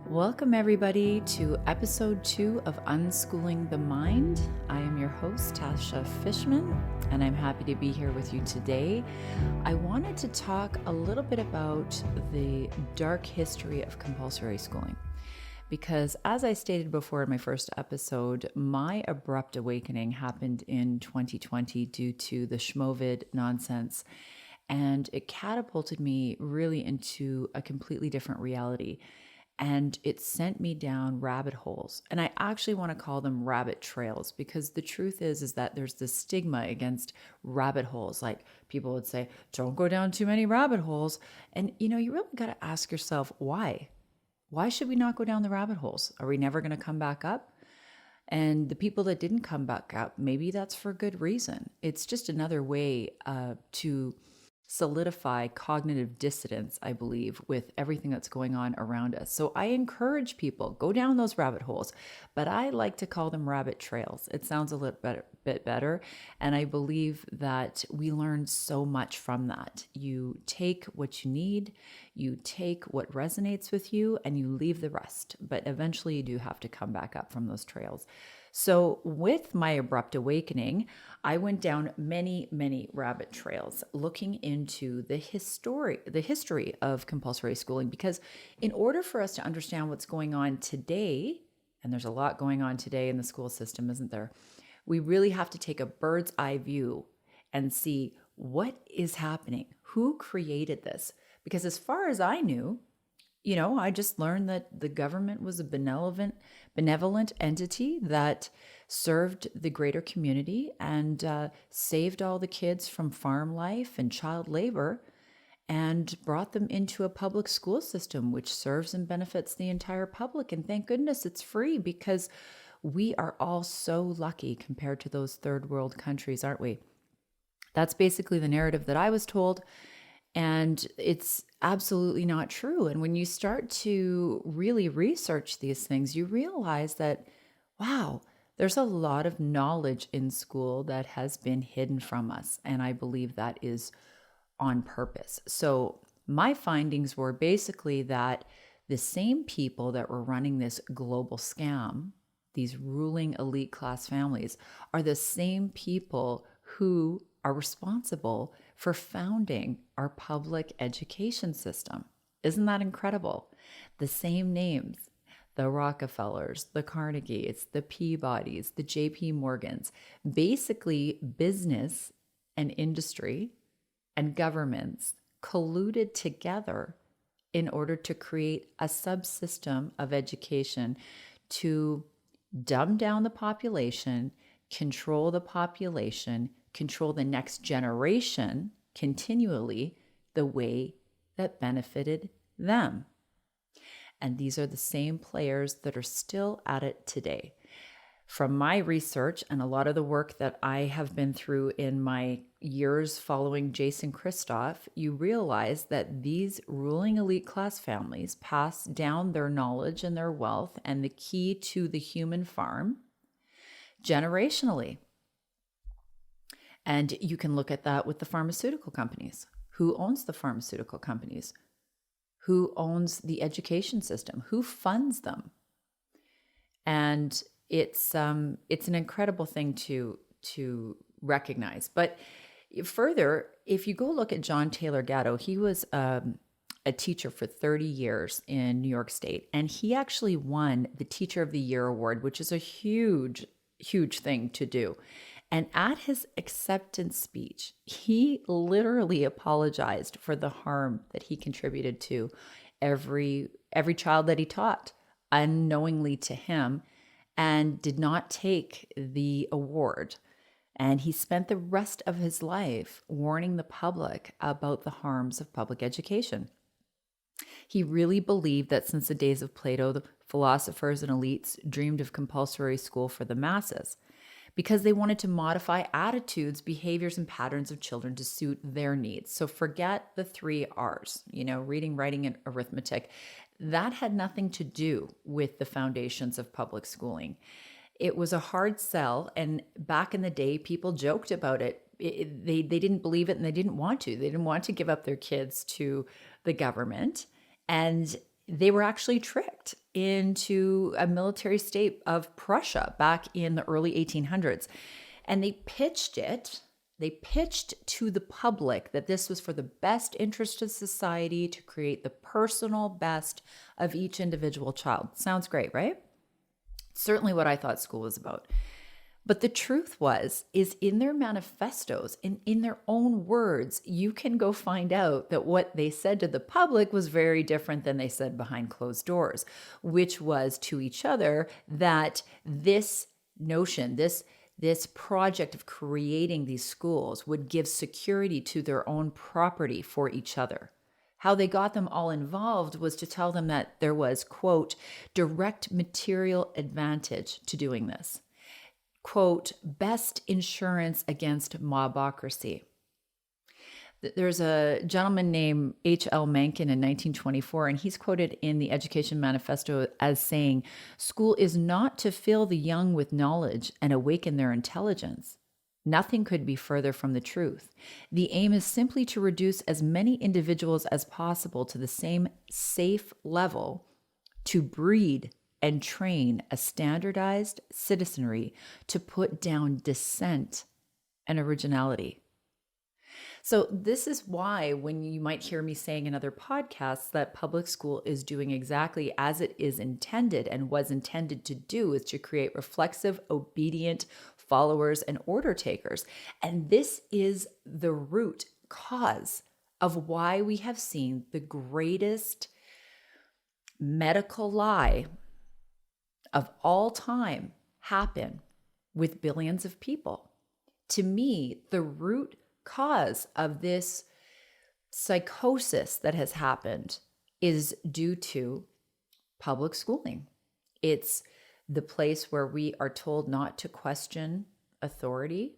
Welcome, everybody, to episode 2 of Unschooling the Mind. I am your host, Tasha Fishman, and I'm happy to be here with you today. I wanted to talk a little bit about the dark history of compulsory schooling, because as I stated before in my first episode, my abrupt awakening happened in 2020 due to the schmovid nonsense, and it catapulted me really into a completely different reality. And it sent me down rabbit holes. And I actually want to call them rabbit trails, because the truth is that there's this stigma against rabbit holes. Like people would say, don't go down too many rabbit holes. And you really got to ask yourself, why? Why should we not go down the rabbit holes? Are we never going to come back up? And the people that didn't come back up, maybe that's for good reason. It's just another way to solidify cognitive dissonance, I believe, with everything that's going on around us. So I encourage people, go down those rabbit holes, but I like to call them rabbit trails. It sounds a little bit better. And I believe that we learn so much from that. You take what you need, you take what resonates with you, and you leave the rest. But eventually you do have to come back up from those trails. So with my abrupt awakening, I went down many rabbit trails looking into the history of compulsory schooling, because in order for us to understand what's going on today, and there's a lot going on today in the school system, isn't there? We really have to take a bird's eye view and see what is happening, who created this. Because as far as I knew, I just learned that the government was a benevolent entity that served the greater community and saved all the kids from farm life and child labor and brought them into a public school system, which serves and benefits the entire public. And thank goodness it's free, because we are all so lucky compared to those third world countries, aren't we? That's basically the narrative that I was told. And it's absolutely not true. And when you start to really research these things, you realize that, wow, there's a lot of knowledge in school that has been hidden from us. And I believe that is on purpose. So my findings were basically that the same people that were running this global scam, these ruling elite class families, are the same people who are responsible for founding our public education system. Isn't that incredible? The same names, the Rockefellers, the Carnegies, the Peabodys, the JP Morgans, basically business and industry and governments colluded together in order to create a subsystem of education to dumb down the population, control the population, control the next generation continually the way that benefited them. And these are the same players that are still at it today. From my research and a lot of the work that I have been through in my years following Jason Christoff, you realize that these ruling elite class families pass down their knowledge and their wealth and the key to the human farm generationally. And you can look at that with the pharmaceutical companies. Who owns the pharmaceutical companies? Who owns the education system? Who funds them? And it's an incredible thing to recognize. But further, if you go look at John Taylor Gatto, he was a teacher for 30 years in New York State, and he actually won the Teacher of the Year award, which is a huge thing to do. And at his acceptance speech, he literally apologized for the harm that he contributed to every child that he taught unknowingly to him, and did not take the award. And he spent the rest of his life warning the public about the harms of public education. He really believed that since the days of Plato, the philosophers and elites dreamed of compulsory school for the masses, because they wanted to modify attitudes, behaviors, and patterns of children to suit their needs. So forget the 3 R's, reading, writing, and arithmetic. That had nothing to do with the foundations of public schooling. It was a hard sell, and back in the day, people joked about it. They didn't believe it, and they didn't want to. They didn't want to give up their kids to the government. And they were actually tricked into a military state of Prussia back in the early 1800s. And they pitched to the public that this was for the best interest of society, to create the personal best of each individual child. Sounds great, right? Certainly what I thought school was about. But the truth is in their manifestos, in their own words, you can go find out that what they said to the public was very different than they said behind closed doors, which was to each other that this notion, this project of creating these schools would give security to their own property for each other. How they got them all involved was to tell them that there was, quote, direct material advantage to doing this. Quote, best insurance against mobocracy. There's a gentleman named H.L. Mencken in 1924, and he's quoted in the Education Manifesto as saying, school is not to fill the young with knowledge and awaken their intelligence. Nothing could be further from the truth. The aim is simply to reduce as many individuals as possible to the same safe level to breed and train a standardized citizenry to put down dissent and originality. So this is why when you might hear me saying in other podcasts that public school is doing exactly as it is intended and was intended to do, is to create reflexive, obedient followers and order takers. And this is the root cause of why we have seen the greatest medical lie of all time happen with billions of people. To me, the root cause of this psychosis that has happened is due to public schooling. It's the place where we are told not to question authority.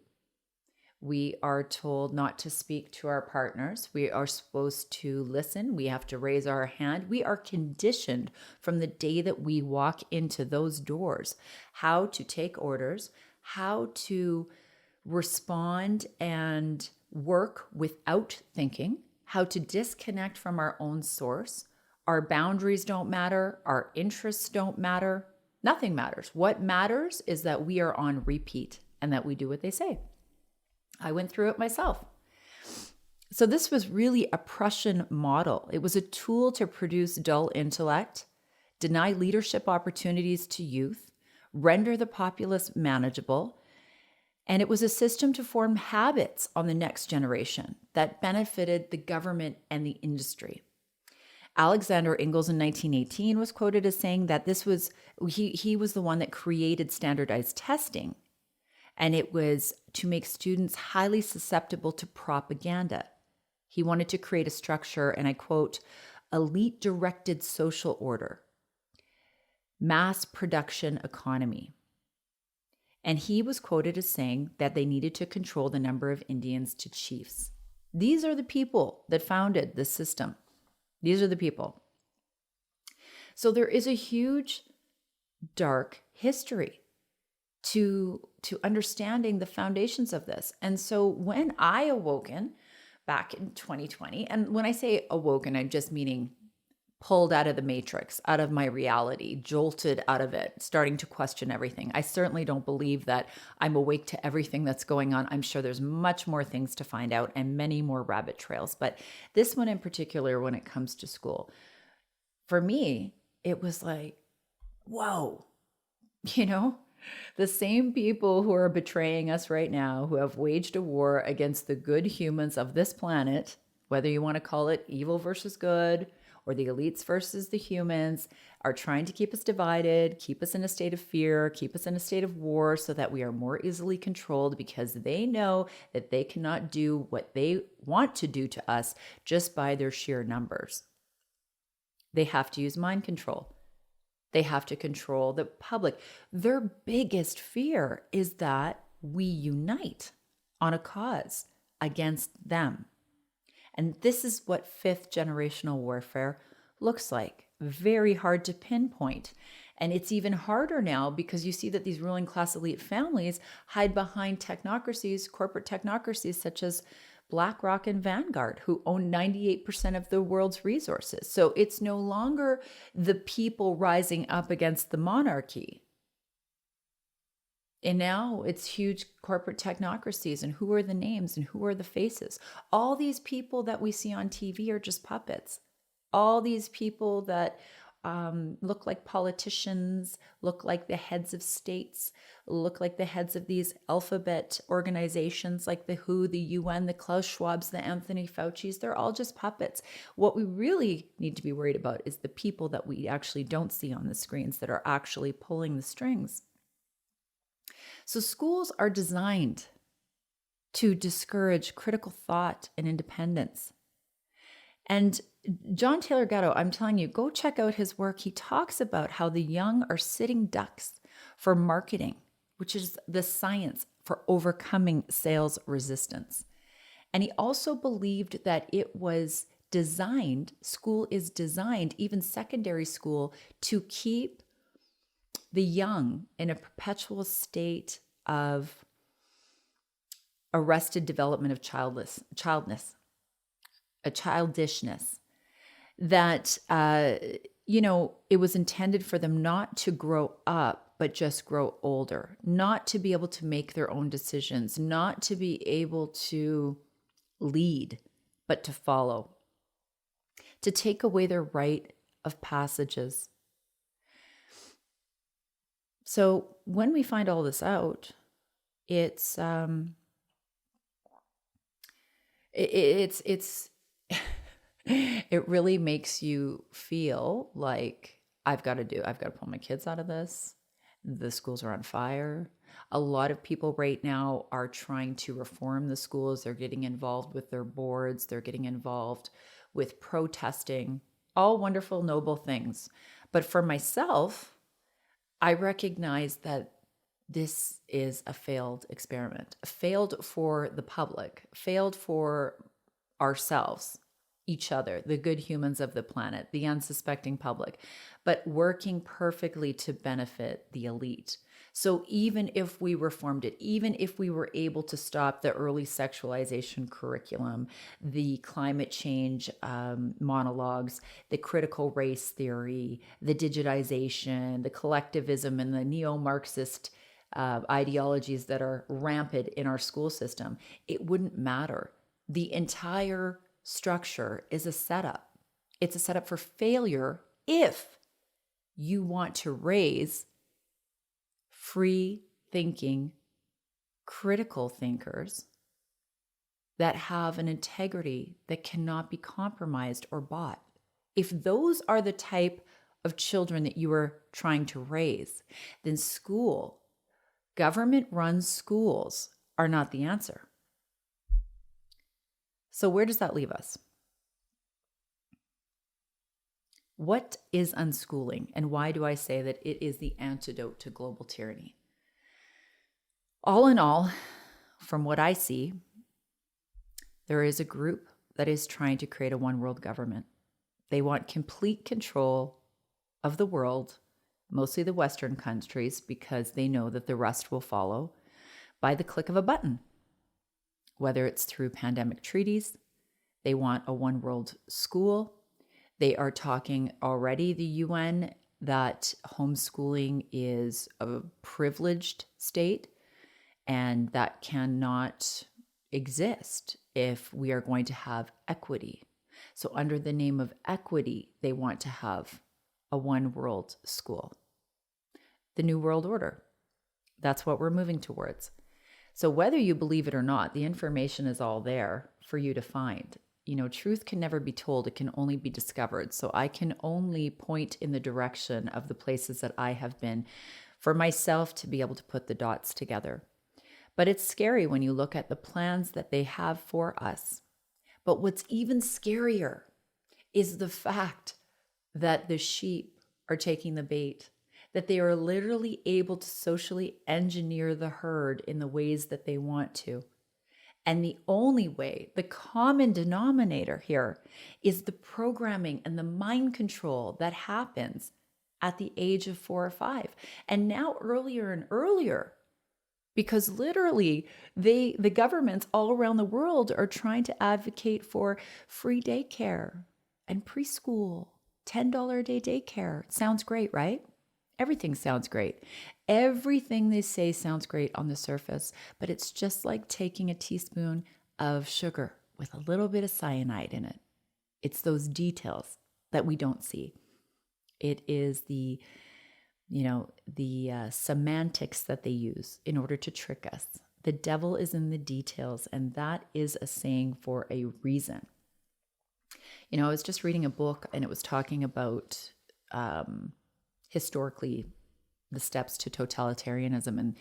We are told not to speak to our partners. We are supposed to listen. We have to raise our hand. We are conditioned from the day that we walk into those doors how to take orders, how to respond and work without thinking, how to disconnect from our own source. Our boundaries don't matter. Our interests don't matter. Nothing matters. What matters is that we are on repeat and that we do what they say. I went through it myself. So this was really a Prussian model. It was a tool to produce dull intellect, deny leadership opportunities to youth, render the populace manageable, and it was a system to form habits on the next generation that benefited the government and the industry. Alexander Ingalls in 1918 was quoted as saying that he was the one that created standardized testing. And it was to make students highly susceptible to propaganda. He wanted to create a structure, and I quote, elite-directed social order, mass production economy. And he was quoted as saying that they needed to control the number of Indians to chiefs. These are the people that founded this system. These are the people. So there is a huge, dark history to understanding the foundations of this. And so when I awoken back in 2020, and when I say awoken, I'm just meaning pulled out of the matrix, out of my reality, jolted out of it, starting to question everything. I certainly don't believe that I'm awake to everything that's going on. I'm sure there's much more things to find out and many more rabbit trails. But this one in particular, when it comes to school, for me, it was like, whoa, the same people who are betraying us right now, who have waged a war against the good humans of this planet, whether you want to call it evil versus good, or the elites versus the humans, are trying to keep us divided, keep us in a state of fear, keep us in a state of war so that we are more easily controlled because they know that they cannot do what they want to do to us just by their sheer numbers. They have to use mind control. They have to control the public. Their biggest fear is that we unite on a cause against them. And this is what fifth generational warfare looks like. Very hard to pinpoint. And it's even harder now because you see that these ruling class elite families hide behind technocracies, corporate technocracies such as BlackRock and Vanguard, who own 98% of the world's resources. So it's no longer the people rising up against the monarchy. And now it's huge corporate technocracies, and who are the names and who are the faces? All these people that we see on TV are just puppets. All these people that look like politicians, look like the heads of states, look like the heads of these alphabet organizations like the WHO, the UN, the Klaus Schwabs, the Anthony Fauci's. They're all just puppets. What we really need to be worried about is the people that we actually don't see on the screens that are actually pulling the strings. So schools are designed to discourage critical thought and independence. And John Taylor Gatto, I'm telling you, go check out his work. He talks about how the young are sitting ducks for marketing, which is the science for overcoming sales resistance. And he also believed that it was designed, school is designed, even secondary school, to keep the young in a perpetual state of arrested development of childishness, that, it was intended for them not to grow up, but just grow older, not to be able to make their own decisions, not to be able to lead, but to follow, to take away their rite of passages. So when we find all this out, it's it really makes you feel like I've got to pull my kids out of this. The schools are on fire. A lot of people right now are trying to reform the schools. They're getting involved with their boards. They're getting involved with protesting, all wonderful, noble things. But for myself, I recognize that this is a failed experiment, failed for the public, failed for ourselves, each other, the good humans of the planet, the unsuspecting public, but working perfectly to benefit the elite. So even if we reformed it, even if we were able to stop the early sexualization curriculum, the climate change monologues, the critical race theory, the digitization, the collectivism, and the neo-Marxist ideologies that are rampant in our school system, it wouldn't matter. The entire structure is a setup. It's a setup for failure if you want to raise free thinking, critical thinkers that have an integrity that cannot be compromised or bought. If those are the type of children that you are trying to raise, then government-run schools are not the answer. So where does that leave us? What is unschooling, and why do I say that it is the antidote to global tyranny? All in all, from what I see, there is a group that is trying to create a one world government. They want complete control of the world, mostly the Western countries, because they know that the rest will follow by the click of a button. Whether it's through pandemic treaties, they want a one world school. They are talking already, the UN, that homeschooling is a privileged state and that cannot exist if we are going to have equity. So under the name of equity, they want to have a one world school. The New World Order. That's what we're moving towards. So whether you believe it or not, the information is all there for you to find. Truth can never be told. It can only be discovered. So I can only point in the direction of the places that I have been for myself to be able to put the dots together. But it's scary when you look at the plans that they have for us. But what's even scarier is the fact that the sheep are taking the bait, that they are literally able to socially engineer the herd in the ways that they want to. And the only way, the common denominator here, is the programming and the mind control that happens at the age of 4 or 5. And now earlier and earlier, because literally the governments all around the world are trying to advocate for free daycare and preschool, $10 a day daycare. Sounds great, right? Everything sounds great. Everything they say sounds great on the surface, but it's just like taking a teaspoon of sugar with a little bit of cyanide in it. It's those details that we don't see. It is the semantics that they use in order to trick us. The devil is in the details, and that is a saying for a reason. I was just reading a book, and it was talking about historically the steps to totalitarianism. And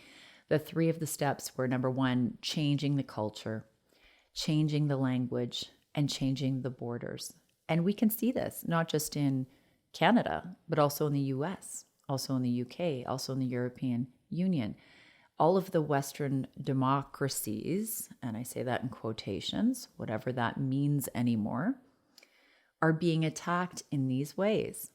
the three of the steps were, number one, changing the culture, changing the language, and changing the borders. And we can see this not just in Canada, but also in the US, also in the UK, also in the European Union. All of the Western democracies, and I say that in quotations, whatever that means anymore, are being attacked in these ways.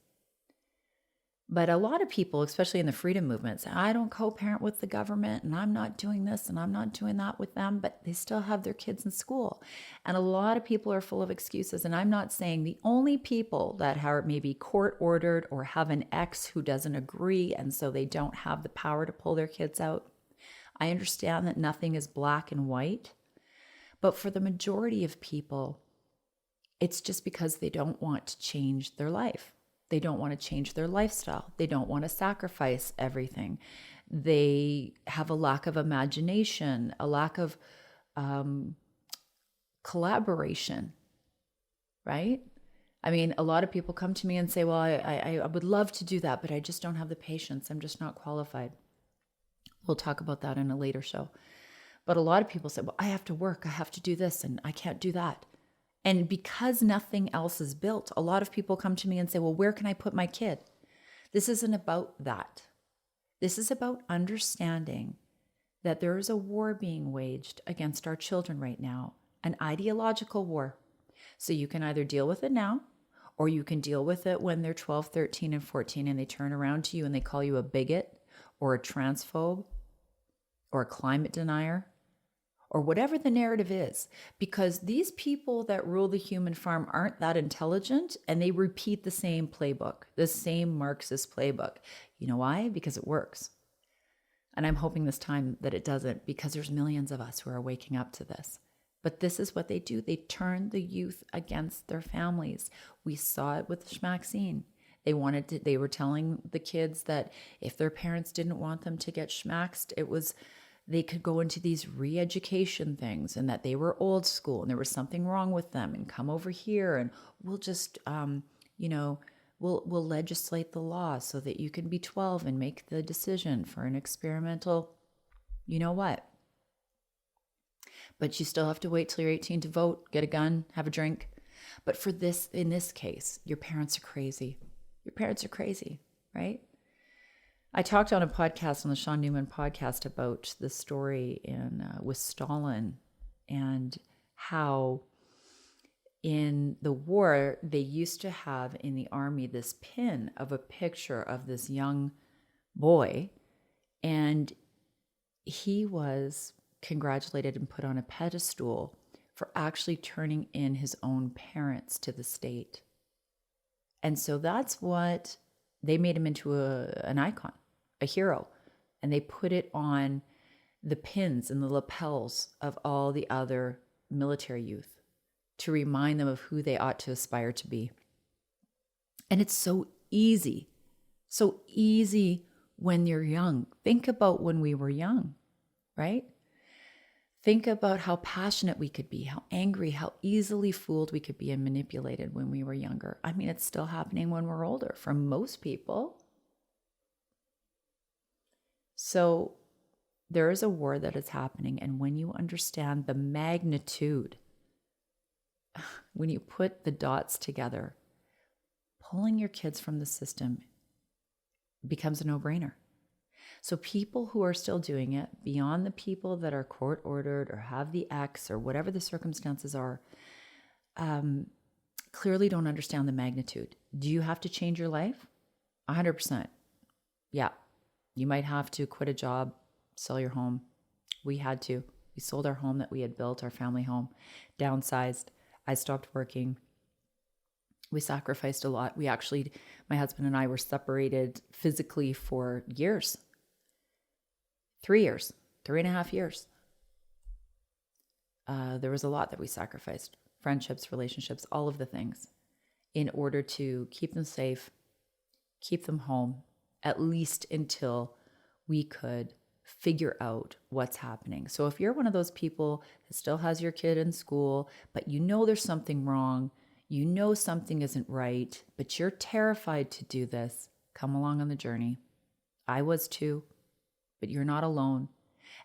But a lot of people, especially in the freedom movement, say, I don't co-parent with the government, and I'm not doing this and I'm not doing that with them, but they still have their kids in school. And a lot of people are full of excuses. And I'm not saying the only people that are maybe court ordered or have an ex who doesn't agree, and so they don't have the power to pull their kids out. I understand that nothing is black and white, but for the majority of people, it's just because they don't want to change their life. They don't want to change their lifestyle. They don't want to sacrifice everything. They have a lack of imagination, a lack of collaboration, right? I mean, a lot of people come to me and say, well, I would love to do that, but I just don't have the patience. I'm just not qualified. We'll talk about that in a later show. But a lot of people say, well, I have to work. I have to do this, and I can't do that. And because nothing else is built, a lot of people come to me and say, well, where can I put my kid? This isn't about that. This is about understanding that there is a war being waged against our children right now, an ideological war. So you can either deal with it now, or you can deal with it when they're 12, 13, and 14, and they turn around to you and they call you a bigot or a transphobe or a climate denier, or whatever the narrative is, because these people that rule the human farm aren't that intelligent, and they repeat the same playbook, the same Marxist playbook. You know why? Because it works. And I'm hoping this time that it doesn't, because there's millions of us who are waking up to this. But this is what they do. They turn the youth against their families. We saw it with Schmaxine. They were telling the kids that if their parents didn't want them to get schmaxed, they could go into these re-education things, and that they were old school and there was something wrong with them, and come over here and we'll just, we'll legislate the law so that you can be 12 and make the decision for an experimental, you know what? But you still have to wait till you're 18 to vote, get a gun, have a drink. But in this case, your parents are crazy. Your parents are crazy, right? I talked on a podcast, on the Sean Newman podcast, about the story with Stalin, and how in the war, they used to have in the army this pin of a picture of this young boy, and he was congratulated and put on a pedestal for actually turning in his own parents to the state. And so that's what they made him into an icon, a hero, and they put it on the pins and the lapels of all the other military youth to remind them of who they ought to aspire to be. And it's so easy when you're young. Think about when we were young, right? Think about how passionate we could be, how angry, how easily fooled we could be and manipulated when we were younger. I mean, it's still happening when we're older for most people. So there is a war that is happening. And when you understand the magnitude, when you put the dots together, pulling your kids from the system becomes a no-brainer. So people who are still doing it, beyond the people that are court ordered or have the X or whatever the circumstances are, clearly don't understand the magnitude. Do you have to change your life? 100%. Yeah. You might have to quit a job, sell your home, We had to. We sold our home that we had built, our family home, downsized. I stopped working. We sacrificed a lot. We actually, my husband and I were separated physically for years. 3 years, 3.5 years. There was a lot that we sacrificed. Friendships, relationships, all of the things, in order to keep them safe, keep them home, at least until we could figure out what's happening. So if you're one of those people that still has your kid in school, but you know there's something wrong, you know something isn't right, but you're terrified to do this, come along on the journey. I was too, but you're not alone.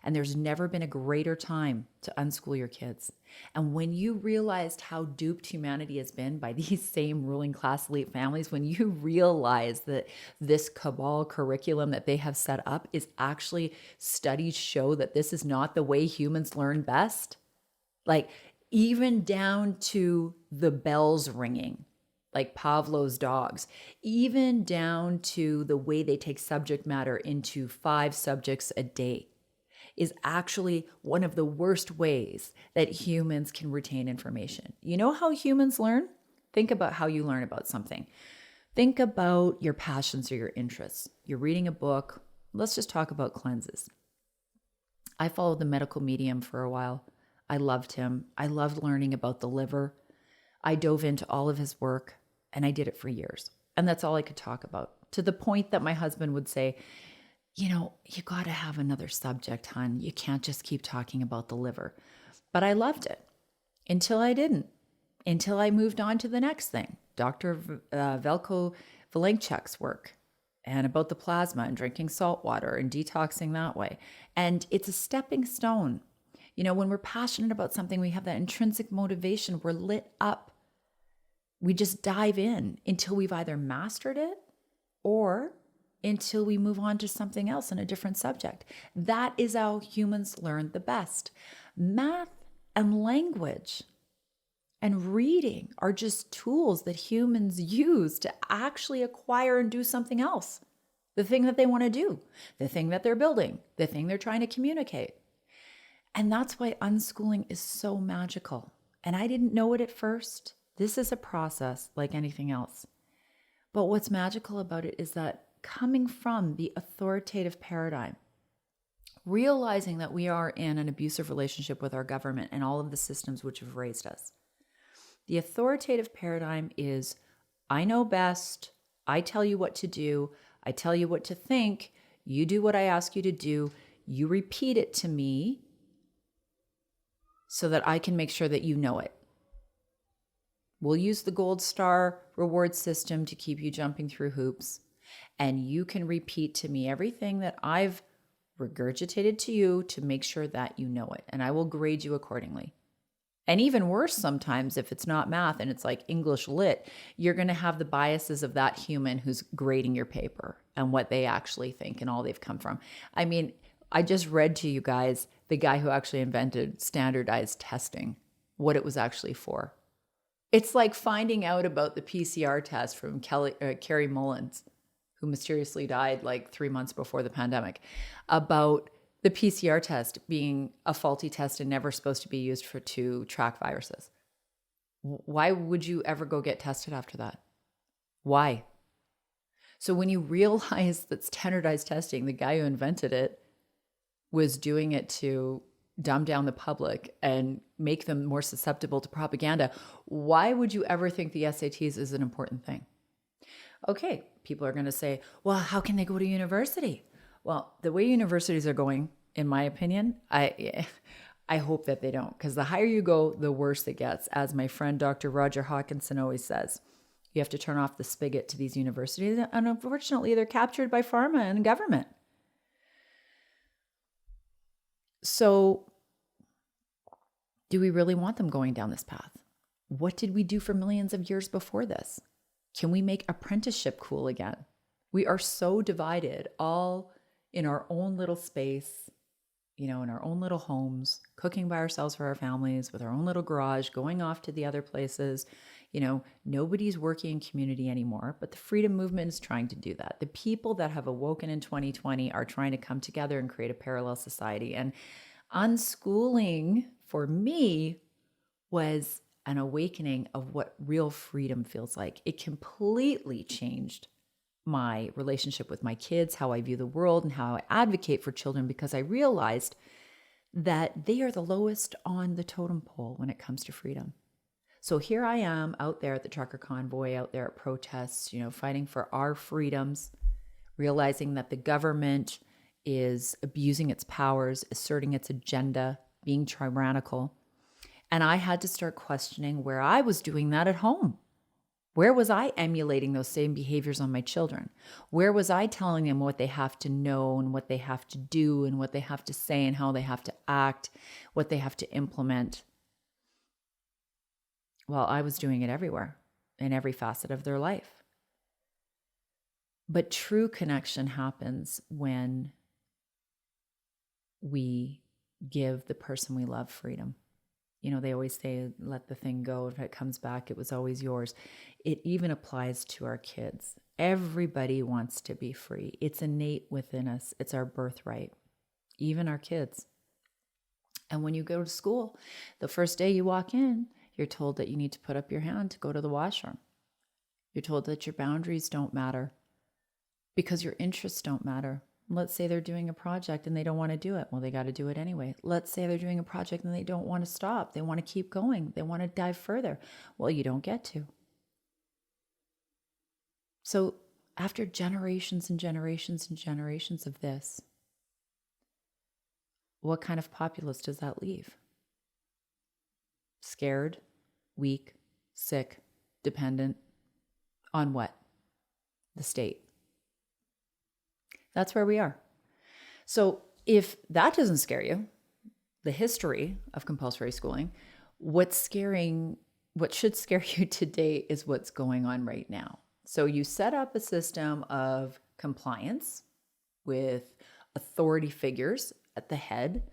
And there's never been a greater time to unschool your kids. And when you realized how duped humanity has been by these same ruling class elite families, when you realize that this cabal curriculum that they have set up is actually, studies show that this is not the way humans learn best, like even down to the bells ringing, like Pavlov's dogs, even down to the way they take subject matter into 5 subjects a day, is actually one of the worst ways that humans can retain information. You know how humans learn? Think about how you learn about something. Think about your passions or your interests. You're reading a book. Let's just talk about cleanses. I followed the medical medium for a while. I loved him. I loved learning about the liver. I dove into all of his work, and I did it for years. And that's all I could talk about, to the point that my husband would say, you know, you got to have another subject, hon. You can't just keep talking about the liver. But I loved it until I didn't, until I moved on to the next thing. Dr. Velko Valenchuk's work, and about the plasma and drinking salt water and detoxing that way. And it's a stepping stone. You know, when we're passionate about something, we have that intrinsic motivation. We're lit up. We just dive in until we've either mastered it or until we move on to something else in a different subject. That is how humans learn the best. Math and language and reading are just tools that humans use to actually acquire and do something else. The thing that they want to do, the thing that they're building, the thing they're trying to communicate. And that's why unschooling is so magical. And I didn't know it at first. This is a process like anything else. But what's magical about it is that coming from the authoritative paradigm, realizing that we are in an abusive relationship with our government and all of the systems which have raised us. The authoritative paradigm is, I know best, I tell you what to do, I tell you what to think, you do what I ask you to do, you repeat it to me so that I can make sure that you know it. We'll use the gold star reward system to keep you jumping through hoops. And you can repeat to me everything that I've regurgitated to you to make sure that you know it. And I will grade you accordingly. And even worse, sometimes if it's not math and it's like English lit, you're going to have the biases of that human who's grading your paper and what they actually think and all they've come from. I mean, I just read to you guys the guy who actually invented standardized testing, what it was actually for. It's like finding out about the PCR test from Carrie Mullins, who mysteriously died like 3 months before the pandemic, about the PCR test being a faulty test and never supposed to be used to track viruses. Why would you ever go get tested after that? Why? So when you realize that standardized testing, the guy who invented it was doing it to dumb down the public and make them more susceptible to propaganda, why would you ever think the SATs is an important thing? Okay, people are going to say, well, how can they go to university? Well, the way universities are going, in my opinion, I hope that they don't, because the higher you go, the worse it gets. As my friend Dr. Roger Hawkinson always says, you have to turn off the spigot to these universities, and unfortunately, they're captured by pharma and government. So do we really want them going down this path? What did we do for millions of years before this? Can we make apprenticeship cool again? We are so divided, all in our own little space, in our own little homes, cooking by ourselves for our families, with our own little garage, going off to the other places. Nobody's working in community anymore, but the freedom movement is trying to do that. The people that have awoken in 2020 are trying to come together and create a parallel society. And Unschooling for me was an awakening of what real freedom feels like. It completely changed my relationship with my kids, how I view the world, and how I advocate for children, because I realized that they are the lowest on the totem pole when it comes to freedom. So here I am out there at the trucker convoy, out there at protests, fighting for our freedoms, realizing that the government is abusing its powers, asserting its agenda, being tyrannical. And I had to start questioning where I was doing that at home. Where was I emulating those same behaviors on my children? Where was I telling them what they have to know and what they have to do and what they have to say and how they have to act, what they have to implement? Well, I was doing it everywhere, in every facet of their life. But true connection happens when we give the person we love freedom. They always say, let the thing go. If it comes back, it was always yours. It even applies to our kids. Everybody wants to be free. It's innate within us. It's our birthright, even our kids. And when you go to school, the first day you walk in, you're told that you need to put up your hand to go to the washroom. You're told that your boundaries don't matter because your interests don't matter. Let's say they're doing a project and they don't want to do it. Well, they got to do it anyway. Let's say they're doing a project and they don't want to stop. They want to keep going. They want to dive further. Well, you don't get to. So after generations and generations and generations of this, what kind of populace does that leave? Scared, weak, sick, dependent on what? The state. That's where we are. So if that doesn't scare you, the history of compulsory schooling, what should scare you today is what's going on right now. So you set up a system of compliance with authority figures at the head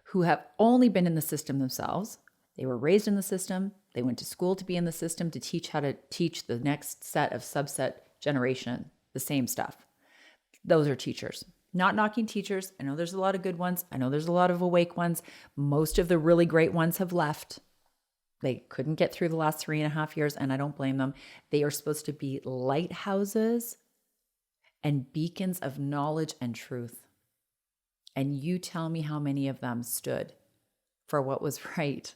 who have only been in the system themselves. They were raised in the system. They went to school to be in the system to teach how to teach the next set of subset generation the same stuff. Those are teachers. Not knocking teachers. I know there's a lot of good ones. I know there's a lot of awake ones. Most of the really great ones have left. They couldn't get through the last 3.5 years, and I don't blame them. They are supposed to be lighthouses and beacons of knowledge and truth. And you tell me how many of them stood for what was right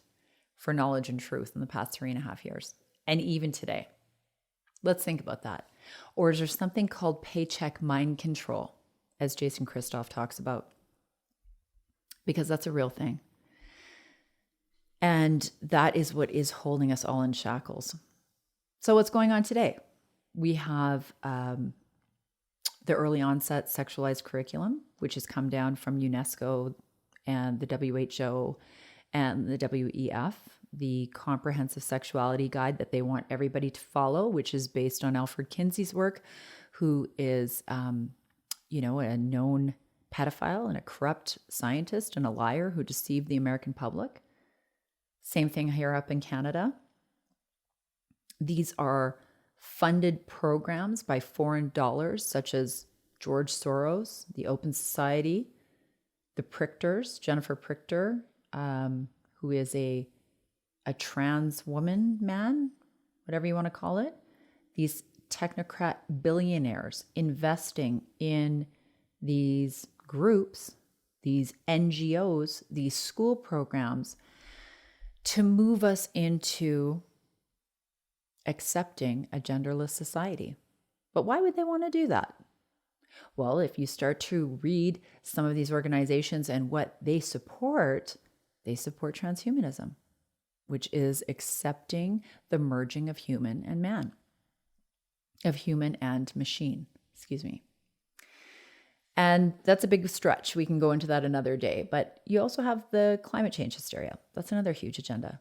for knowledge and truth in the past 3.5 years, and even today. Let's think about that. Or is there something called paycheck mind control, as Jason Christoff talks about? Because that's a real thing. And that is what is holding us all in shackles. So what's going on today? We have the early onset sexualized curriculum, which has come down from UNESCO and the WHO and the WEF, the comprehensive sexuality guide that they want everybody to follow, which is based on Alfred Kinsey's work, who is, a known pedophile and a corrupt scientist and a liar who deceived the American public. Same thing here up in Canada. These are funded programs by foreign dollars, such as George Soros, the Open Society, the Prichters, Jennifer Prichter, who is a trans woman, man, whatever you want to call it. These technocrat billionaires investing in these groups, these NGOs, these school programs to move us into accepting a genderless society. But why would they want to do that? Well, if you start to read some of these organizations and what they support transhumanism, which is accepting the merging of human and man, of human and machine, And that's a big stretch. We can go into that another day. But you also have the climate change hysteria. That's another huge agenda.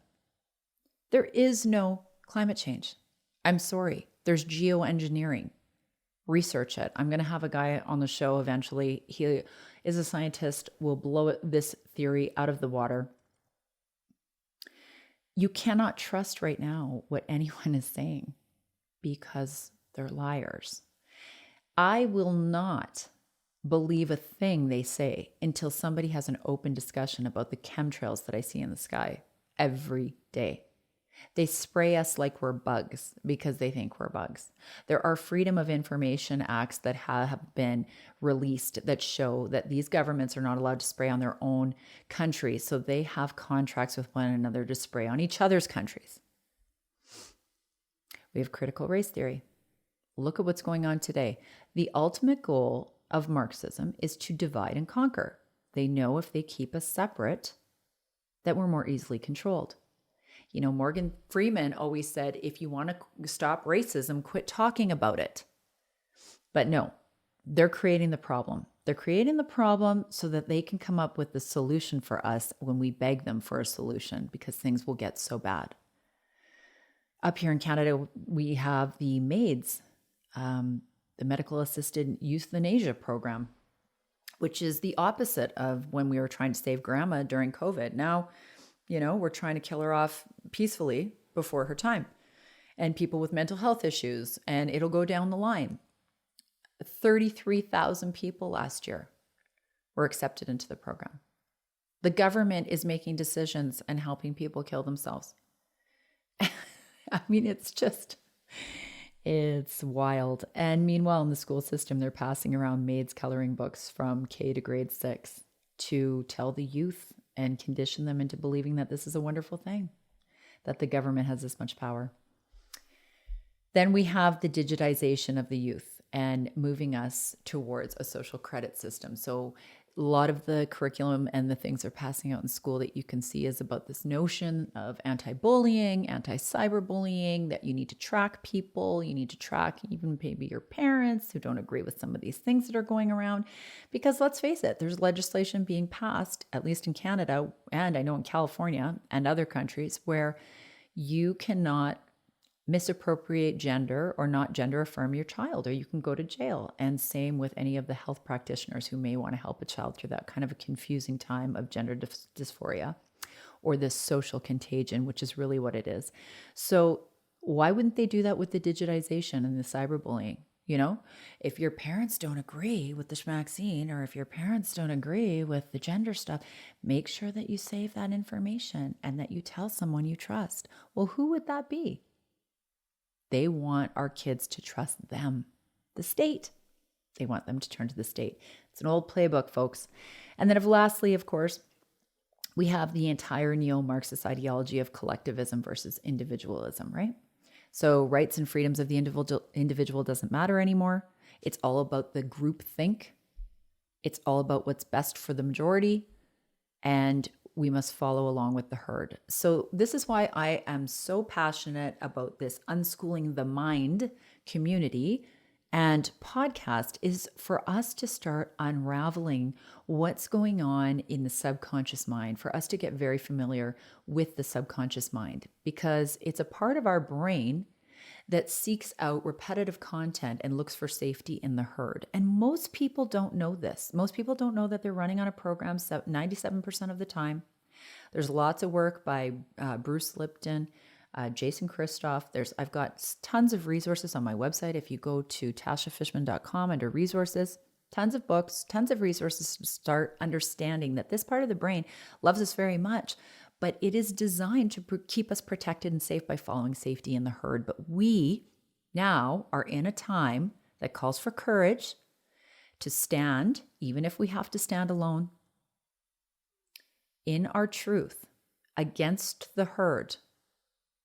There is no climate change. I'm sorry. There's geoengineering. Research it. I'm going to have a guy on the show eventually. He is a scientist, will blow this theory out of the water. You cannot trust right now what anyone is saying because they're liars. I will not believe a thing they say until somebody has an open discussion about the chemtrails that I see in the sky every day. They spray us like we're bugs because they think we're bugs. There are Freedom of Information Acts that have been released that show that these governments are not allowed to spray on their own countries. So they have contracts with one another to spray on each other's countries. We have critical race theory. Look at what's going on today. The ultimate goal of Marxism is to divide and conquer. They know if they keep us separate, that we're more easily controlled. You know, Morgan Freeman always said, if you want to stop racism, quit talking about it. But no, they're creating the problem. They're creating the problem so that they can come up with the solution for us when we beg them for a solution, because things will get so bad. Up here in Canada, we have the MAIDS, the Medical Assisted Euthanasia Program, which is the opposite of when we were trying to save grandma during COVID. Now, you know, we're trying to kill her off peacefully before her time, and people with mental health issues, and it'll go down the line. 33,000 people last year were accepted into the program. The government is making decisions and helping people kill themselves. I mean, it's wild. And meanwhile, in the school system, they're passing around MAIDS coloring books from K to grade 6 to tell the youth and condition them into believing that this is a wonderful thing, that the government has this much power. Then we have the digitization of the youth and moving us towards a social credit system. So a lot of the curriculum and the things they're passing out in school that you can see is about this notion of anti-bullying, anti-cyberbullying, that you need to track people, you need to track even maybe your parents who don't agree with some of these things that are going around. Because let's face it, there's legislation being passed, at least in Canada, and I know in California and other countries, where you cannot misappropriate gender or not gender affirm your child, or you can go to jail. And same with any of the health practitioners who may want to help a child through that kind of a confusing time of gender dysphoria or this social contagion, which is really what it is. So why wouldn't they do that with the digitization and the cyberbullying? You know, if your parents don't agree with the schmaxine, or if your parents don't agree with the gender stuff, make sure that you save that information and that you tell someone you trust. Well, who would that be? They want our kids to trust them, the state. They want them to turn to the state. It's an old playbook, folks. And then lastly, of course, we have the entire neo-Marxist ideology of collectivism versus individualism, right? So rights and freedoms of the individual doesn't matter anymore. It's all about the group think. It's all about what's best for the majority. And we must follow along with the herd. So this is why I am so passionate about this Unschooling the Mind community and podcast, is for us to start unraveling what's going on in the subconscious mind, for us to get very familiar with the subconscious mind, because it's a part of our brain that seeks out repetitive content and looks for safety in the herd. And most people don't know this. Most people don't know that they're running on a program 97% of the time. There's lots of work by Bruce Lipton, Jason Christoff. I've got tons of resources on my website. If you go to tashafishman.com under resources, tons of books, tons of resources to start understanding that this part of the brain loves us very much, but it is designed to keep us protected and safe by following safety in the herd. But we now are in a time that calls for courage to stand, even if we have to stand alone, in our truth against the herd,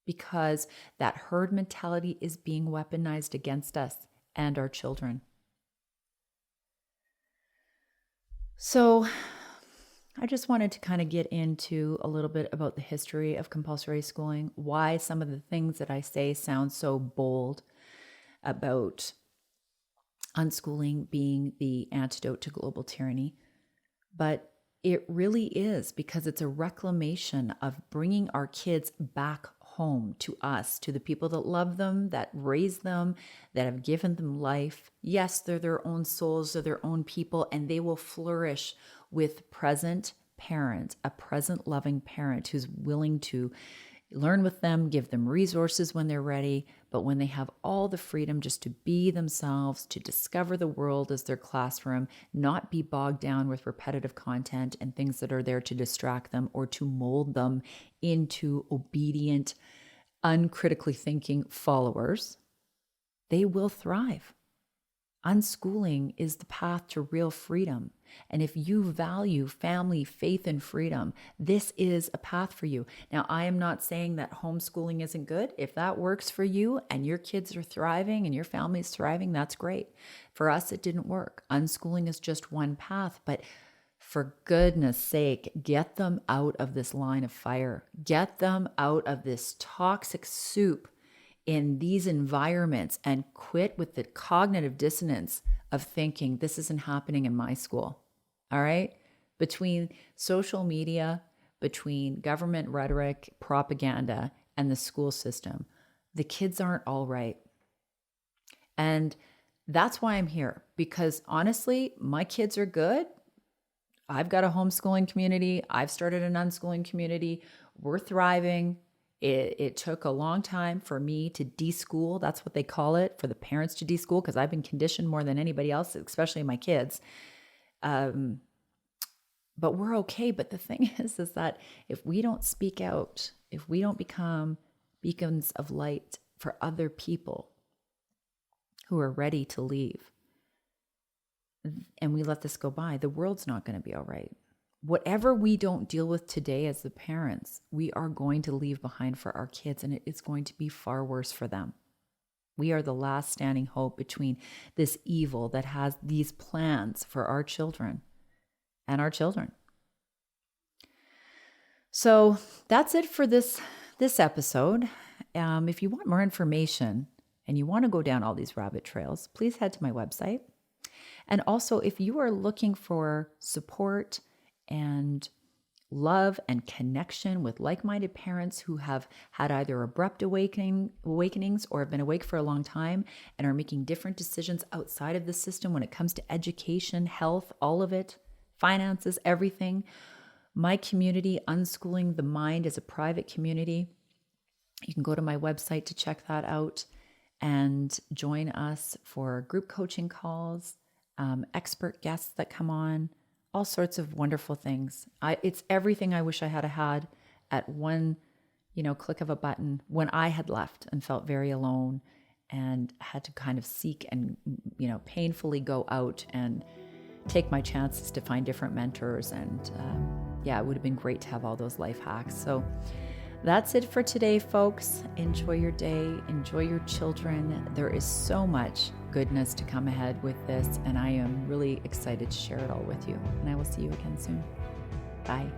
because that herd mentality is being weaponized against us and our children. So I just wanted to kind of get into a little bit about the history of compulsory schooling, why some of the things that I say sound so bold about unschooling being the antidote to global tyranny. But it really is, because it's a reclamation of bringing our kids back home to us, to the people that love them, that raise them, that have given them life. Yes, they're their own souls, they're their own people, and they will flourish with present parent, a present loving parent who's willing to learn with them, give them resources when they're ready, but when they have all the freedom just to be themselves, to discover the world as their classroom, not be bogged down with repetitive content and things that are there to distract them or to mold them into obedient, uncritically thinking followers, they will thrive. Unschooling is the path to real freedom. And if you value family, faith, and freedom, this is a path for you. Now, I am not saying that homeschooling isn't good. If that works for you and your kids are thriving and your family is thriving, that's great. For us, it didn't work. Unschooling is just one path, but for goodness sake, get them out of this line of fire. Get them out of this toxic soup in these environments and quit with the cognitive dissonance of thinking this isn't happening in my school. All right? Between social media, between government rhetoric, propaganda, and the school system, the kids aren't all right. And that's why I'm here, because honestly, my kids are good. I've got a homeschooling community. I've started an unschooling community. We're thriving. It took a long time for me to deschool. That's what they call it, for the parents to deschool, because I've been conditioned more than anybody else, especially my kids. But we're okay. But the thing is that if we don't speak out, if we don't become beacons of light for other people who are ready to leave, and we let this go by, the world's not going to be all right. Whatever we don't deal with today as the parents, we are going to leave behind for our kids, and it's going to be far worse for them. We are the last standing hope between this evil that has these plans for our children and our children. So that's it for this episode. If you want more information and you want to go down all these rabbit trails, please head to my website. And also, if you are looking for support and love and connection with like-minded parents who have had either abrupt awakenings or have been awake for a long time and are making different decisions outside of the system when it comes to education, health, all of it, finances, everything. My community, Unschooling the Mind, is a private community. You can go to my website to check that out and join us for group coaching calls, expert guests that come on, all sorts of wonderful things. It's everything I wish I had at one, click of a button when I had left and felt very alone and had to kind of seek and, painfully go out and take my chances to find different mentors. And it would have been great to have all those life hacks. So that's it for today, folks. Enjoy your day. Enjoy your children. There is so much goodness to come ahead with this, and I am really excited to share it all with you. And I will see you again soon. Bye.